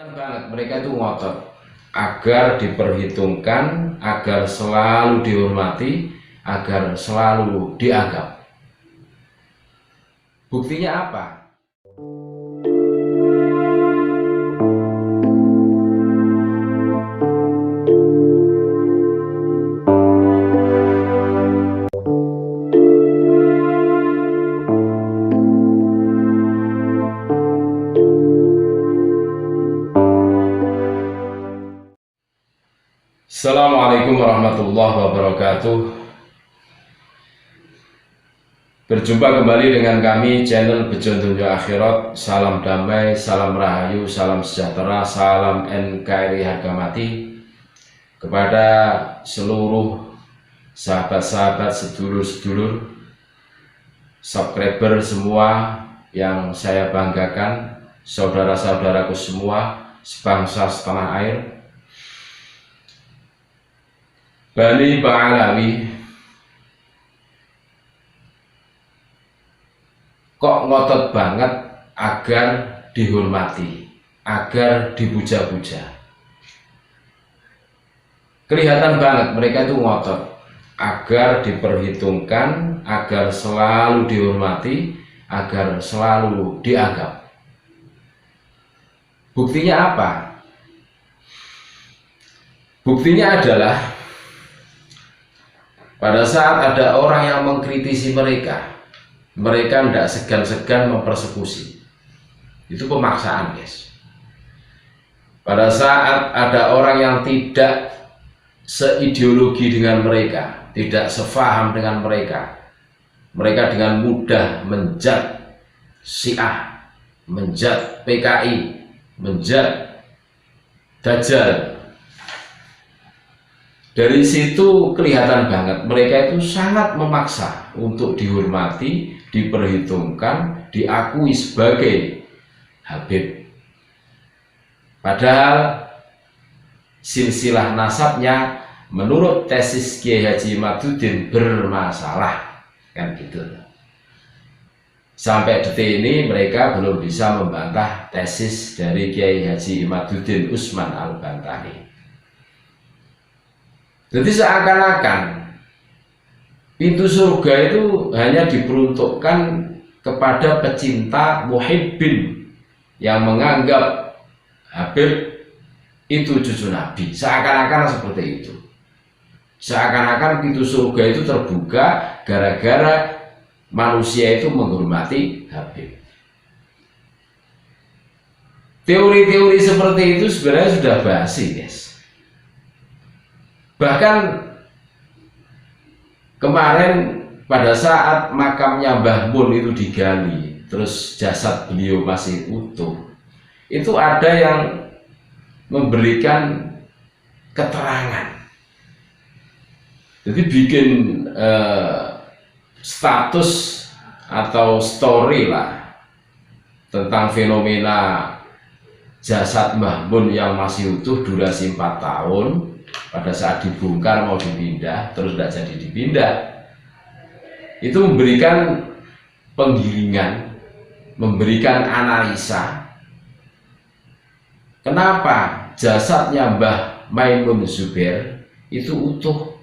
Banget mereka itu ngotot agar diperhitungkan, agar selalu dihormati, agar selalu dianggap. Buktinya apa? Assalamualaikum warahmatullahi wabarakatuh. Berjumpa kembali dengan kami channel Bejo Dunya Akhirat. Salam damai, salam rahayu, salam sejahtera, salam NKRI harga mati kepada seluruh sahabat-sahabat, sedulur-sedulur, subscriber semua yang saya banggakan, saudara-saudaraku semua sebangsa setanah air, Bani Ba'alawi. Kok ngotot banget agar dihormati, agar dipuja-puja. Kelihatan banget mereka itu ngotot agar diperhitungkan, agar selalu dihormati, agar selalu dianggap. Buktinya apa? Buktinya adalah pada saat ada orang yang mengkritisi mereka tidak segan-segan mempersekusi. Itu pemaksaan, guys. Pada saat ada orang yang tidak seideologi dengan mereka, tidak sefaham dengan mereka dengan mudah menjat Syiah, menjat PKI, menjat Dajjal. Dari situ kelihatan banget mereka itu sangat memaksa untuk dihormati, diperhitungkan, diakui sebagai Habib. Padahal silsilah nasabnya menurut tesis Kiai Haji Imaduddin bermasalah, kan gitu. Sampai detik ini mereka belum bisa membantah tesis dari Kiai Haji Imaduddin Utsman Al-Bantahi. Jadi seakan-akan pintu surga itu hanya diperuntukkan kepada pecinta muhibbin yang menganggap Habib itu cucu Nabi. Seakan-akan seperti itu. Seakan-akan pintu surga itu terbuka gara-gara manusia itu menghormati Habib. Teori-teori seperti itu sebenarnya sudah basi, guys. Bahkan kemarin pada saat makamnya Mbah Mun itu digali, terus jasad beliau masih utuh, itu ada yang memberikan keterangan. Jadi bikin status atau story lah tentang fenomena jasad Mbah Mun yang masih utuh durasi 4 tahun. Pada saat dibongkar mau dipindah, terus tidak jadi dipindah. Itu memberikan penggiringan, memberikan analisa. Kenapa jasadnya Mbah Maimun Zubair itu utuh?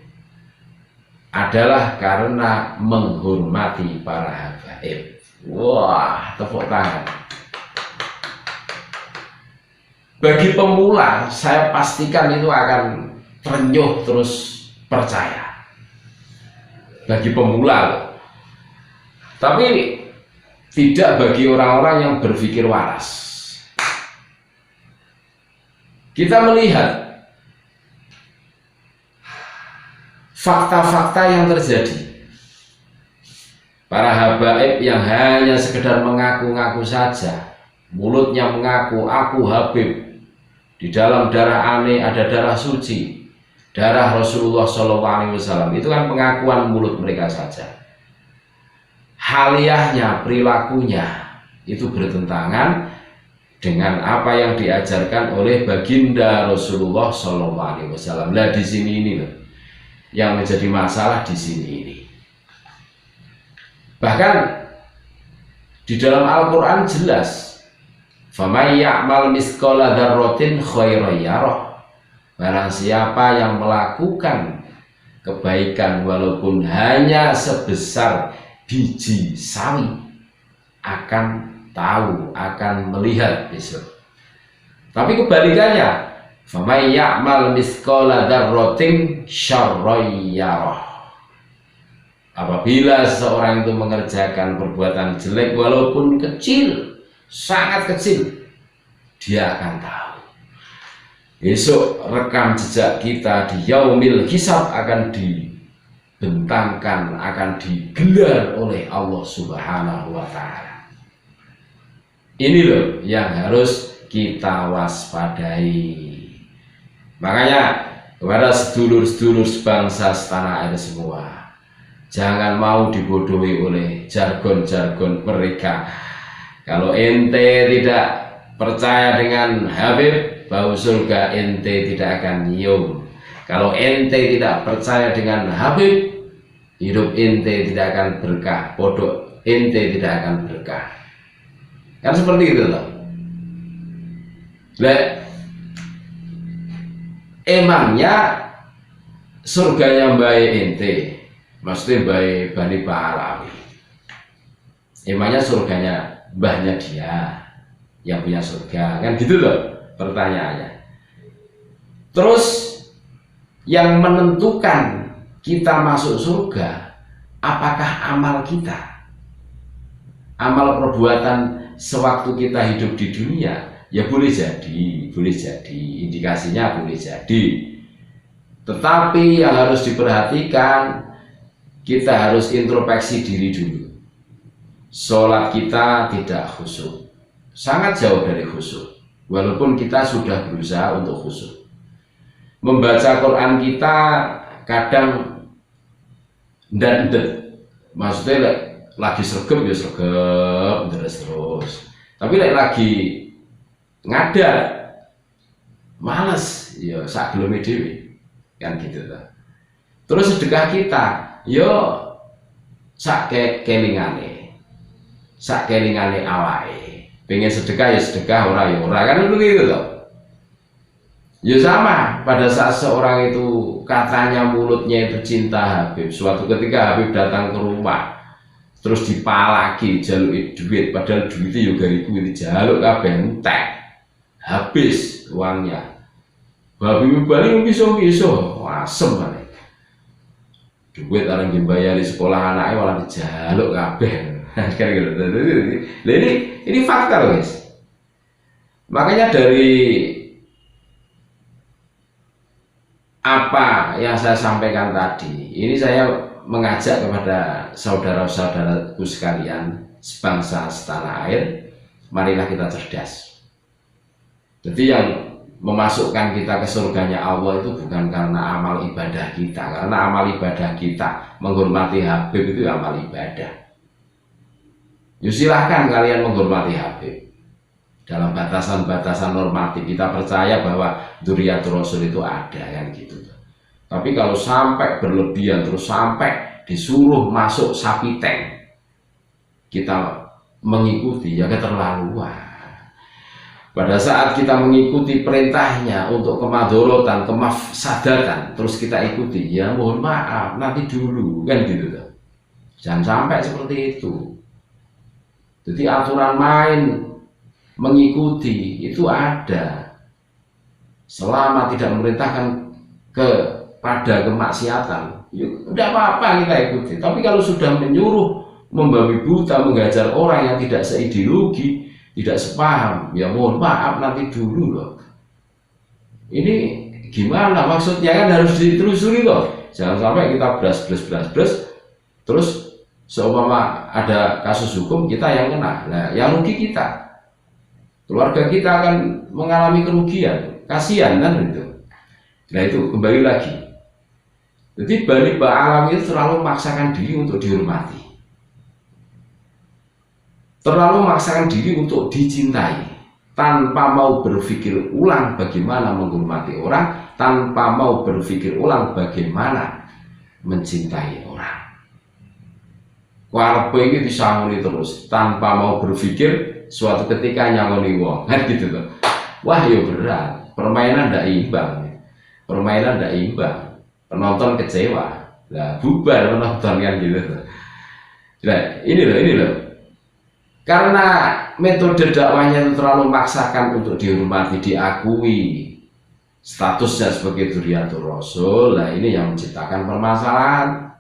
Adalah karena menghormati para habaib. Wah, tepuk tangan. Bagi pemula, saya pastikan itu akan terenyuh terus percaya. Bagi pemula loh. Tapi tidak bagi orang-orang yang berpikir waras. Kita melihat fakta-fakta yang terjadi. Para habaib yang hanya sekedar mengaku-ngaku saja, mulutnya mengaku aku Habib. Di dalam darah aneh ada darah suci, darah Rasulullah SAW. Itu kan pengakuan mulut mereka saja. Haliahnya, perilakunya itu bertentangan dengan apa yang diajarkan oleh baginda Rasulullah SAW. Nah, di sini ini loh yang menjadi masalah di sini ini. Bahkan di dalam Al-Quran jelas Faman ya'mal misqala dzarratin khairan yarah. Barang siapa yang melakukan kebaikan walaupun hanya sebesar biji sawi, akan tahu, akan melihat besok. Tapi kebalikannya, faman ya'mal misqala dzarratin syarran yarah. Apabila seseorang itu mengerjakan perbuatan jelek walaupun kecil, sangat kecil, dia akan tahu. Besok rekam jejak kita di yaumil hisab akan dibentangkan, akan digelar oleh Allah Subhanahu wa Ta'ala. Ini loh yang harus kita waspadai. Makanya kepada sedulur-sedulur sebangsa setanah air semua, jangan mau dibodohi oleh jargon-jargon mereka. Kalau ente tidak percaya dengan Habib, bau surga ente tidak akan nyium. Kalau ente tidak percaya dengan Habib, hidup ente tidak akan berkah. Bodoh, ente tidak akan berkah. Kan seperti itu loh. Emangnya surganya baik ente, maksudnya baik Bani Pahlawi. Emangnya surganya mbahnya dia yang punya surga, kan gitu loh pertanyaannya. Terus yang menentukan kita masuk surga, apakah amal kita, amal perbuatan sewaktu kita hidup di dunia? Ya boleh jadi, indikasinya boleh jadi. Tetapi yang harus diperhatikan, kita harus introspeksi diri dulu. Sholat kita tidak khusyuk, sangat jauh dari khusyuk, walaupun kita sudah berusaha untuk khusyuk. Membaca Quran kita kadang ndak, maksudnya lagi sregep ya sregep terus. Tapi lagi ngadar males ya sak geleme dhewe, kan gitu ta. Terus sedekah kita yo sak kelingane awake. Pengen sedekah ya sedekah, ora ya ora, kan begitu toh. Ya sama pada saat seorang itu katanya mulutnya itu cinta Habib, suatu ketika Habib datang ke rumah terus dipalaki jaluk duit, padahal duitnya juga ribu itu jaluk kabeh entek, habis uangnya. Habib balik bisa asem kan. Duit orang dibayari sekolah anaknya malah dijaluk kabeh. Kan gitu. Ini fakta loh guys. Makanya dari apa yang saya sampaikan tadi, ini saya mengajak kepada saudara-saudaraku sekalian sebangsa setanah air, marilah kita cerdas. Jadi yang memasukkan kita ke surganya Allah itu bukan karena amal ibadah kita, karena amal ibadah kita menghormati Habib itu amal ibadah. Ya silahkan kalian menghormati Habib dalam batasan-batasan normatif. Kita percaya bahwa dzurriyyatur Rasul itu ada, kan gitu. Tapi kalau sampai berlebihan, terus sampai disuruh masuk sapi tank, kita mengikuti, ya keterlaluan. Pada saat kita mengikuti perintahnya untuk kemadharatan, kemafsadatan, terus kita ikuti, ya mohon maaf, nanti dulu, kan gitu. Jangan sampai seperti itu. Jadi aturan main mengikuti itu ada, selama tidak memerintahkan kepada kemaksiatan, ya tidak apa-apa kita ikuti. Tapi kalau sudah menyuruh, membabi buta, menghajar orang yang tidak seideologi, tidak sepaham, ya mohon maaf nanti dulu loh. Ini gimana maksudnya, kan harus ditelusuri loh. Jangan sampai kita beras terus seumpama ada kasus hukum kita yang kena, nah yang rugi kita, keluarga kita akan mengalami kerugian, kasihan kan itu. Nah itu kembali lagi. Jadi Bani Pahlawi itu terlalu memaksakan diri untuk dihormati, terlalu memaksakan diri untuk dicintai, tanpa mau berpikir ulang bagaimana menghormati orang, tanpa mau berpikir ulang bagaimana mencintai orang. Karepe iki disangoni terus tanpa mau berpikir suatu ketika nyangoni wong kan gitu tuh. Wah yo berat, permainan ndak imbang, penonton kecewa, lah bubar penonton kan gitu tuh. Nah ini loh, karena metode dakwahnya itu terlalu memaksakan untuk dihormati, diakui statusnya sebagai Dzurriyyatur Rasul. Nah ini yang menciptakan permasalahan,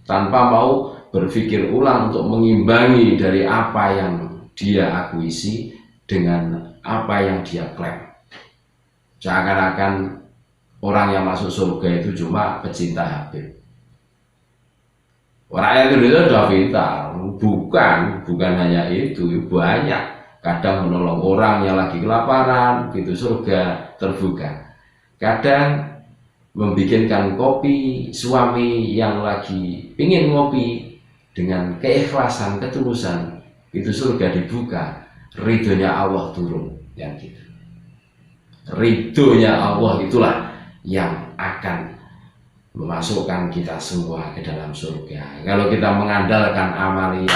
tanpa mau berpikir ulang untuk mengimbangi dari apa yang dia akuisi dengan apa yang dia klaim. Seakan-akan orang yang masuk surga itu cuma pecinta Habib. Rakyat Indonesia sudah pintar, bukan hanya itu, banyak. Kadang menolong orang yang lagi kelaparan, gitu surga terbuka. Kadang membikinkan kopi suami yang lagi pingin ngopi dengan keikhlasan, ketulusan, itu surga dibuka, ridhonya Allah turun, yang gitu. Ridhonya Allah itulah yang akan memasukkan kita semua ke dalam surga. Kalau kita mengandalkan amalia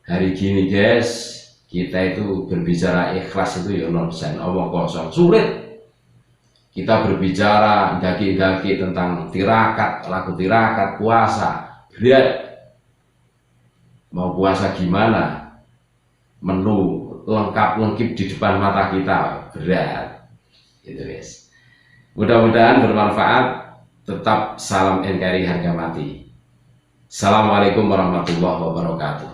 hari gini guys, kita itu berbicara ikhlas itu ya nonsen, omong kosong, sulit. Kita berbicara daki-daki tentang tirakat, laku tirakat, puasa, berat. Mau puasa gimana? Menu lengkap-lengkip di depan mata kita, berat. Gitu guys. Mudah-mudahan bermanfaat. Tetap salam NKRI harga mati. Assalamualaikum warahmatullahi wabarakatuh.